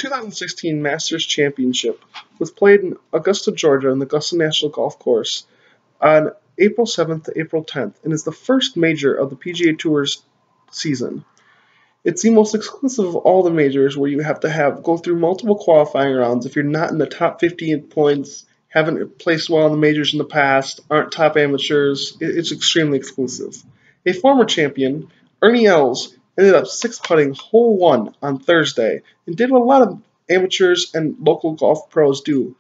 2016 Masters Championship was played in Augusta, Georgia, in the Augusta National Golf Course on April 7th to April 10th, and is the first major of the PGA Tour's season. It's the most exclusive of all the majors, where you have to go through multiple qualifying rounds. If you're not in the top 50 in points, haven't placed well in the majors in the past, aren't top amateurs, it's extremely exclusive. A former champion, Ernie Els, ended up six-putting hole 1 on Thursday and did what a lot of amateurs and local golf pros do,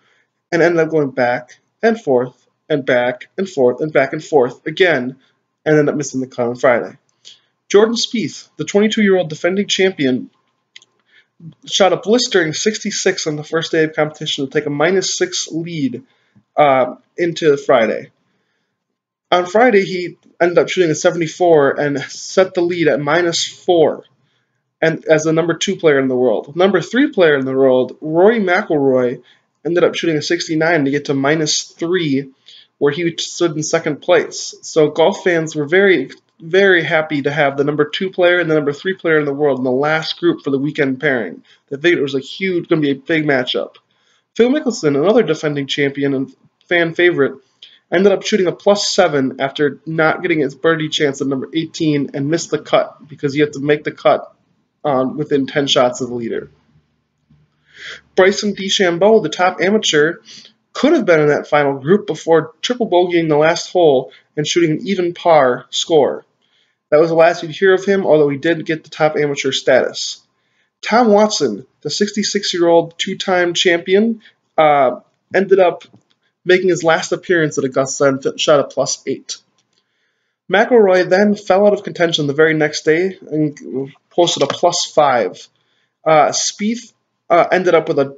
and ended up going back and forth and back and forth and back and forth again, and ended up missing the cut on Friday. Jordan Spieth, the 22-year-old defending champion, shot a blistering 66 on the first day of competition to take a -6 lead into Friday. On Friday, he ended up shooting a 74 and set the lead at -4, and as the number 2 player in the world. Number 3 player in the world, Rory McIlroy, ended up shooting a 69 to get to -3, where he stood in second place. So golf fans were very, very happy to have the number 2 player and the number 3 player in the world in the last group for the weekend pairing. They think it was going to be a big matchup. Phil Mickelson, another defending champion and fan favorite, ended up shooting a +7 after not getting his birdie chance at number 18 and missed the cut because you have to make the cut within 10 shots of the leader. Bryson DeChambeau, the top amateur, could have been in that final group before triple bogeying the last hole and shooting an even par score. That was the last you'd hear of him, although he did get the top amateur status. Tom Watson, the 66-year-old two-time champion, ended up making his last appearance at Augusta and shot a +8. McIlroy then fell out of contention the very next day and posted a +5. Spieth ended up with a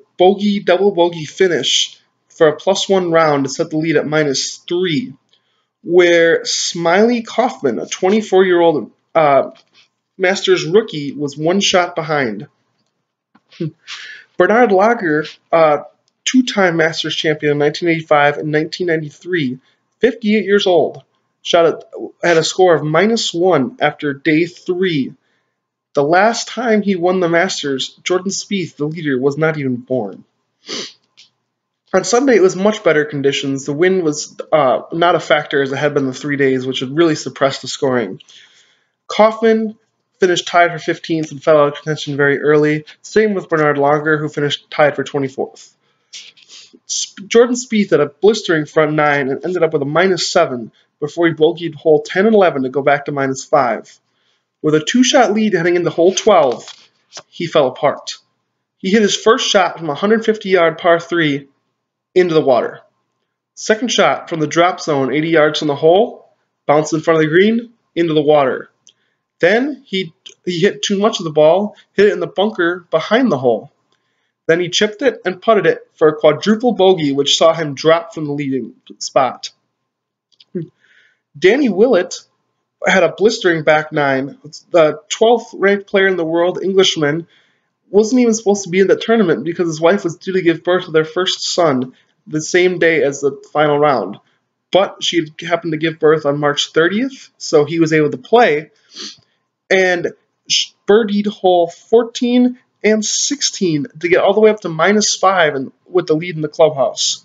double bogey finish for a +1 round to set the lead at -3, where Smiley Kaufman, a 24-year-old Masters rookie, was one shot behind. Bernhard Langer, two-time Masters champion in 1985 and 1993, 58 years old, had a score of -1 after day 3. The last time he won the Masters, Jordan Spieth, the leader, was not even born. On Sunday, it was much better conditions. The wind was not a factor as it had been the 3 days, which had really suppressed the scoring. Kaufman finished tied for 15th and fell out of contention very early. Same with Bernhard Langer, who finished tied for 24th. Jordan Spieth had a blistering front 9 and ended up with a -7 before he bogeyed hole 10 and 11 to go back to -5. With a 2-shot lead heading into hole 12, he fell apart. He hit his first shot from a 150-yard par 3 into the water. Second shot from the drop zone, 80 yards from the hole, bounced in front of the green, into the water. Then he hit too much of the ball, hit it in the bunker behind the hole. Then he chipped it and putted it for a quadruple bogey, which saw him drop from the leading spot. Danny Willett had a blistering back 9. The 12th ranked player in the world, Englishman, wasn't even supposed to be in the tournament because his wife was due to give birth to their first son the same day as the final round. But she happened to give birth on March 30th, so he was able to play and birdied hole 14 and 16 to get all the way up to -5 and with the lead in the clubhouse.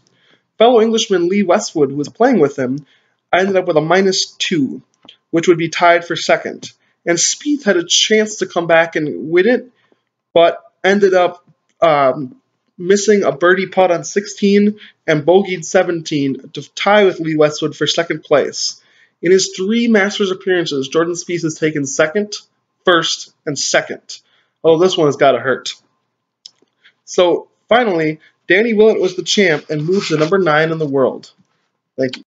Fellow Englishman Lee Westwood, who was playing with him, ended up with a -2, which would be tied for second. And Spieth had a chance to come back and win it, but ended up missing a birdie putt on 16 and bogeyed 17 to tie with Lee Westwood for second place. In his 3 Masters appearances, Jordan Spieth has taken second, first, and second. Although this one has got to hurt. So finally, Danny Willett was the champ and moved to number 9 in the world. Thank you.